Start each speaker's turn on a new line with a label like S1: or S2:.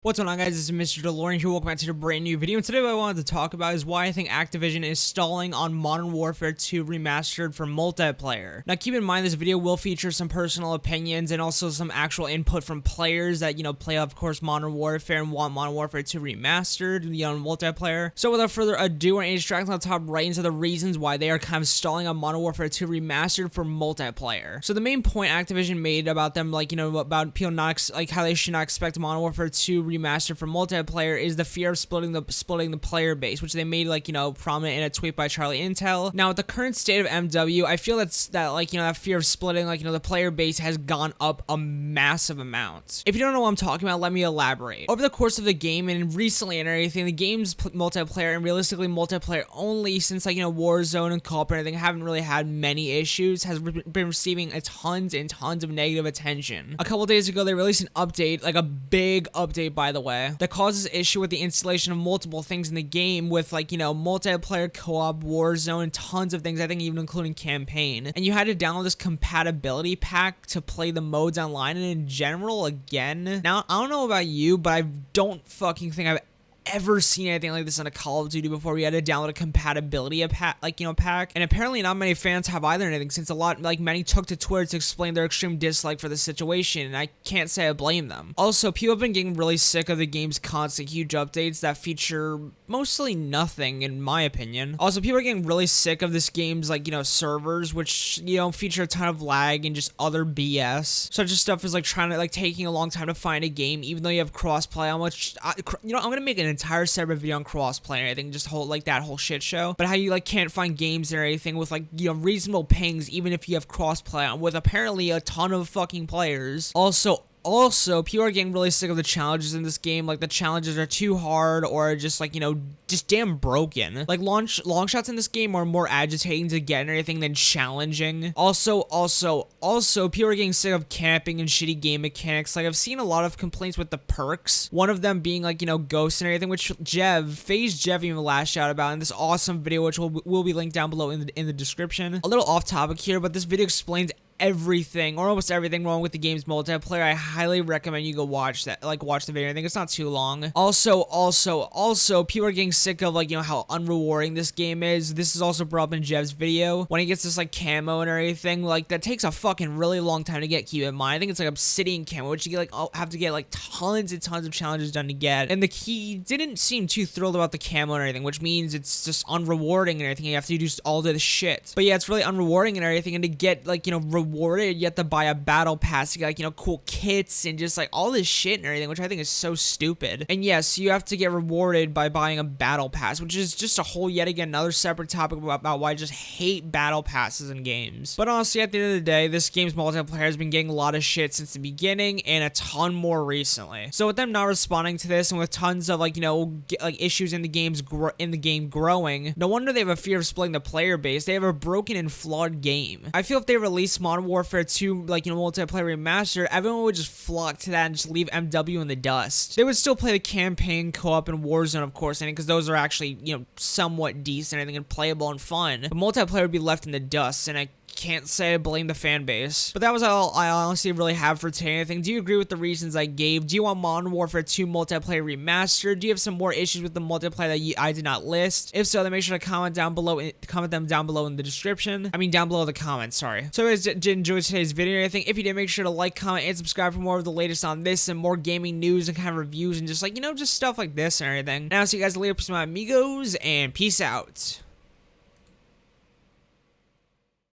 S1: What's going on, guys? This is Mr. DeLorean here. Welcome back to a brand new video. And today what I wanted to talk about is why I think Activision is stalling on Modern Warfare 2 Remastered for multiplayer. Now, keep in mind this video will feature some personal opinions and also some actual input from players that, play, of course, Modern Warfare and want Modern Warfare 2 Remastered, in multiplayer. So without further ado, we're distracting on top right into the reasons why they are kind of stalling on Modern Warfare 2 Remastered for multiplayer. So the main point Activision made about them, about people not, how they should not expect Modern Warfare 2 Remastered for multiplayer is the fear of splitting the player base, which they made prominent in a tweet by Charlie Intel. Now, with the current state of MW, I feel that fear of splitting the player base has gone up a massive amount. If you don't know what I'm talking about, let me elaborate. Over the course of the game and recently and everything, the game's multiplayer and realistically multiplayer only since Warzone and co-op and everything haven't really had many issues, has been receiving tons and tons of negative attention. A couple days ago, they released an update, a big update by the way, that causes issue with the installation of multiple things in the game with multiplayer, co-op, Warzone, and tons of things, I think even including campaign. And you had to download this compatibility pack to play the modes online and in general again. Now, I don't know about you, but I don't fucking think I've ever seen anything like this on a Call of Duty before. We had to download a compatibility pack, and apparently not many fans have either anything, since many took to Twitter to explain their extreme dislike for the situation, and I can't say I blame them. Also, people have been getting really sick of the game's constant huge updates that feature mostly nothing, in my opinion. Also, people are getting really sick of this game's servers, which feature a ton of lag and just other BS. Such as stuff as taking a long time to find a game, even though you have crossplay. I'm gonna make an entire separate video on crossplay and everything, just that whole shit show. But how you can't find games or anything with reasonable pings, even if you have crossplay on with apparently a ton of fucking players. Also, people are getting really sick of the challenges in this game. The challenges are too hard or just just damn broken. Long shots in this game are more agitating to get and everything than challenging. Also, people are getting sick of camping and shitty game mechanics. I've seen a lot of complaints with the perks. One of them being ghosts and everything, which FaZe Jev even lashed out about in this awesome video, which will be linked down below in the description. A little off topic here, but this video explains everything or almost everything wrong with the game's multiplayer. I highly recommend you go watch that, watch the video. I think it's not too long. Also, people are getting sick of how unrewarding this game is. This is also brought up in Jev's video when he gets this camo and everything. That takes a fucking really long time to get. Keep in mind, I think it's obsidian camo, which you have to get tons and tons of challenges done to get. And the key didn't seem too thrilled about the camo and everything, which means it's just unrewarding and everything. You have to do all this shit. But yeah, it's really unrewarding and everything. And to get rewarded, you have to buy a battle pass to get cool kits and just all this shit and everything, which I think is so stupid. And yes, you have to get rewarded by buying a battle pass, which is just a whole yet again another separate topic about why I just hate battle passes in games. But honestly, at the end of the day, this game's multiplayer has been getting a lot of shit since the beginning and a ton more recently. So with them not responding to this and with tons of issues in the game growing, no wonder they have a fear of splitting the player base. They have a broken and flawed game. I feel if they release Modern Warfare 2 multiplayer remastered, everyone would just flock to that and just leave MW in the dust. They would still play the campaign, co-op, and Warzone, of course, because those are actually somewhat decent, I think, and playable and fun. But multiplayer would be left in the dust, and I can't say I blame the fan base. But that was all I honestly really have for today. Do you agree with the reasons I gave? Do you want Modern Warfare 2 multiplayer remastered? Do you have some more issues with the multiplayer that I did not list? If so, then make sure to comment them down below in the description. I mean, down below the comments, sorry. So if you guys did enjoy today's video or anything, if you did, make sure to like, comment, and subscribe for more of the latest on this and more gaming news and kind of reviews and just just stuff like this and everything. And I'll see you guys later. Peace, my amigos, and peace out.